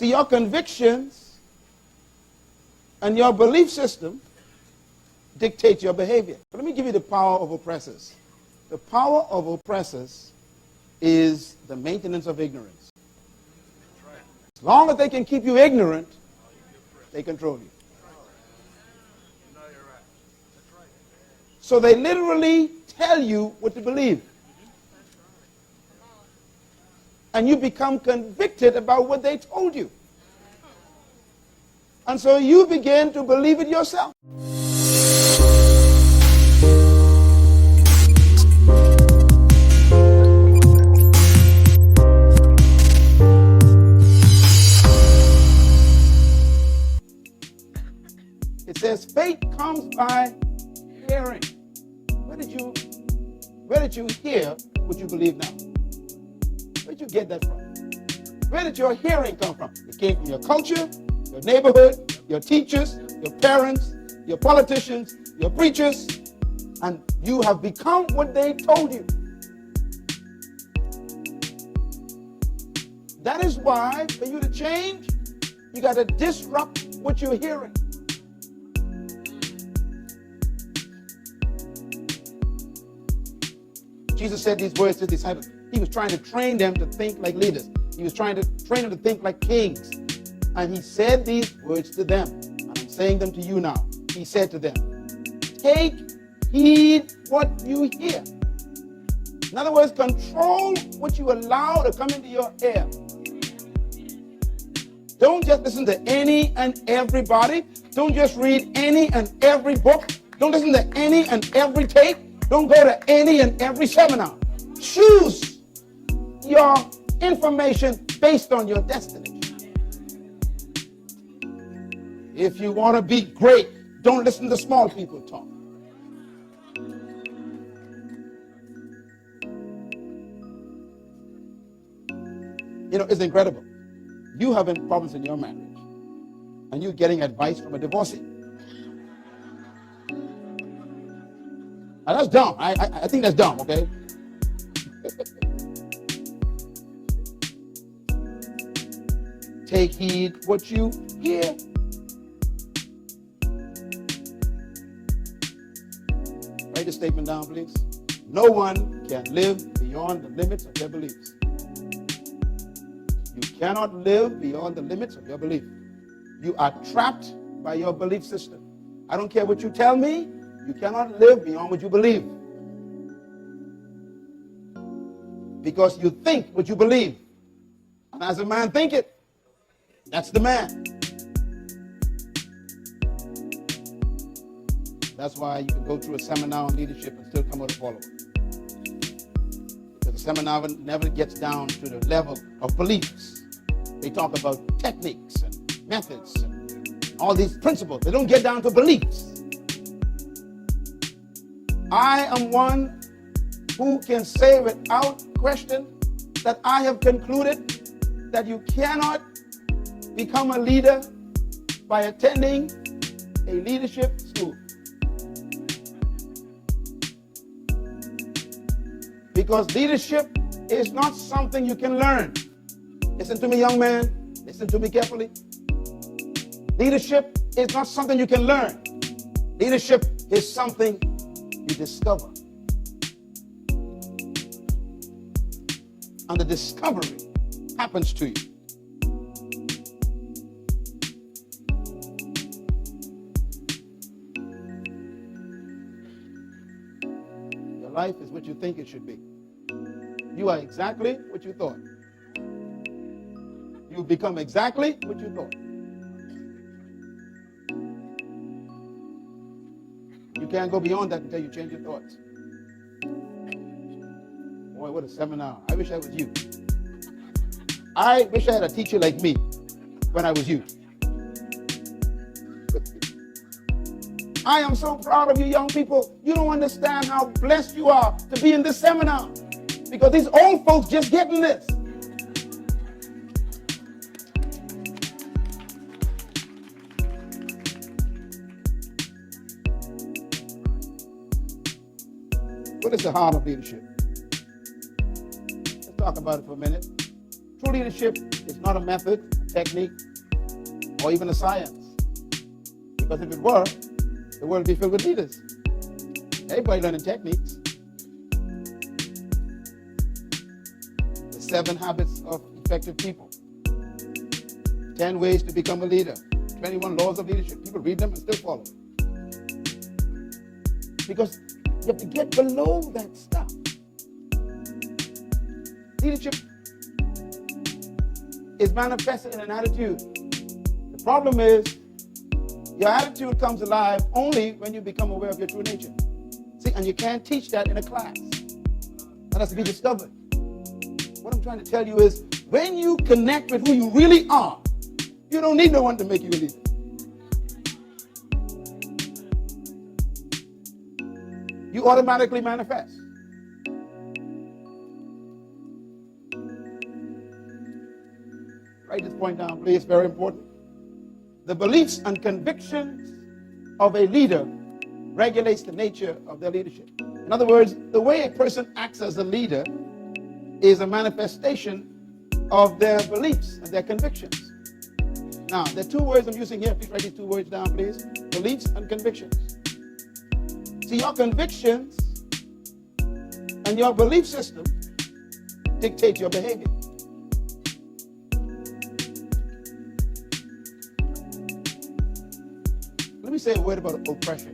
See, your convictions and your belief system dictate your behavior. But let me give you the power of oppressors. The power of oppressors is the maintenance of ignorance. As long as they can keep you ignorant, they control you. So they literally tell you what to believe. And you become convicted about what they told you. And so you begin to believe it yourself. It says faith comes by hearing. Where did you hear what you believe now? Where did you get that from? Where did your hearing come from? It came from your culture, your neighborhood, your teachers, your parents, your politicians, your preachers, and you have become what they told you. That is why, for you to change, you got to disrupt what you're hearing. Jesus said these words to his disciples. He was trying to train them to think like leaders. He was trying to train them to think like kings. And he said these words to them. And I'm saying them to you now. He said to them, take heed what you hear. In other words, control what you allow to come into your ear. Don't just listen to any and everybody. Don't just read any and every book. Don't listen to any and every tape. Don't go to any and every seminar. Choose your information based on your destiny. If you want to be great, don't listen to small people talk. You know, it's incredible. You having problems in your marriage, and you getting advice from a divorcee. Now, that's dumb. I think that's dumb, okay? Take heed what you hear. Write the statement down, please. No one can live beyond the limits of their beliefs. You cannot live beyond the limits of your belief. You are trapped by your belief system. I don't care what you tell me. You cannot live beyond what you believe. Because you think what you believe. And as a man thinketh, that's the man. That's why you can go through a seminar on leadership and still come out a follower. Because the seminar never gets down to the level of beliefs. They talk about techniques and methods and all these principles. They don't get down to beliefs. I am one who can say without question that I have concluded that you cannot become a leader by attending a leadership school. Because leadership is not something you can learn. Listen to me, young man. Listen to me carefully. Leadership is not something you can learn. Leadership is something you discover. And the discovery happens to you. Your life is what you think it should be. You are exactly what you thought. You become exactly what you thought. You can't go beyond that until you change your thoughts. Boy, what a seminar. I wish I was you. I wish I had a teacher like me when I was you. I am so proud of you young people. You don't understand how blessed you are to be in this seminar. Because these old folks just getting this. What is the heart of leadership? Let's talk about it for a minute. True leadership is not a method, technique, or even a science. Because if it were, the world would be filled with leaders. Everybody learning techniques. The 7 habits of effective people. 10 ways to become a leader. 21 laws of leadership. People read them and still follow. Because you have to get below that stuff. Leadership is manifested in an attitude. The problem is, your attitude comes alive only when you become aware of your true nature. See, and you can't teach that in a class. That has to be discovered. What I'm trying to tell you is, when you connect with who you really are, you don't need no one to make you a leader. You automatically manifest. Write this point down, please. Very important. The beliefs and convictions of a leader regulates the nature of their leadership. In other words, the way a person acts as a leader is a manifestation of their beliefs and their convictions. Now, there are 2 words I'm using here. Please write these 2 words down, please. Beliefs and convictions. See, your convictions and your belief system dictate your behavior. Let me say a word about oppression.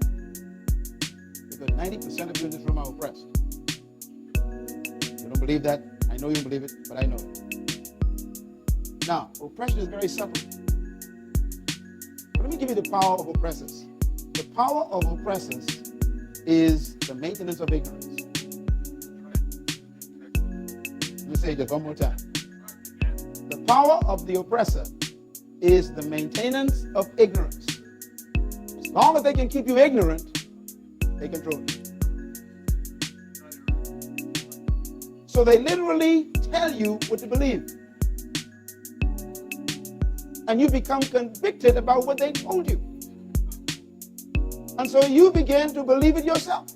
Because 90% of you in this room are oppressed. You don't believe that? I know you don't believe it, but I know it. Now, oppression is very subtle. But let me give you the power of oppressors. The power of oppressors is the maintenance of ignorance. Let me say it one more time. The power of the oppressor is the maintenance of ignorance. As long as they can keep you ignorant, they control you. So they literally tell you what to believe. And you become convicted about what they told you. And so you begin to believe it yourself.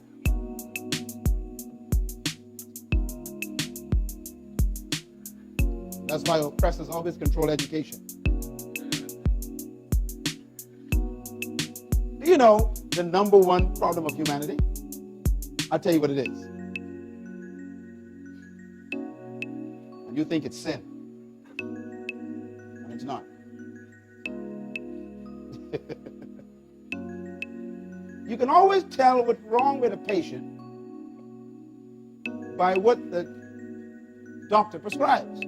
That's why oppressors always control education. Do you know the number one problem of humanity? I'll tell you what it is. And you think it's sin. And it's not. You can always tell what's wrong with a patient by what the doctor prescribes.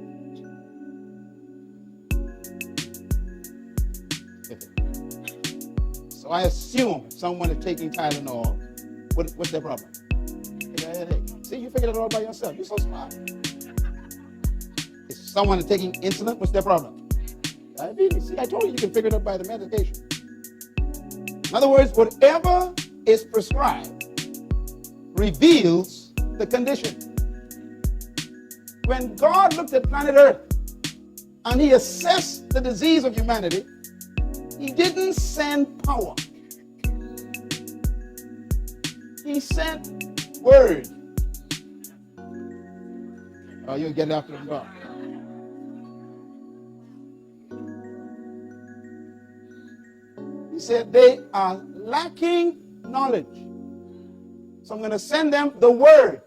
So I assume if someone is taking Tylenol, what's their problem? See, you figured it all by yourself. You're so smart. If someone is taking insulin, what's their problem? Diabetes. See, I told you can figure it out by the medication. In other words, whatever is prescribed reveals the condition. When God looked at planet Earth and he assessed the disease of humanity, he didn't send power. He sent word. Oh, you'll get it after the God. He said they are lacking knowledge. So I'm going to send them the word.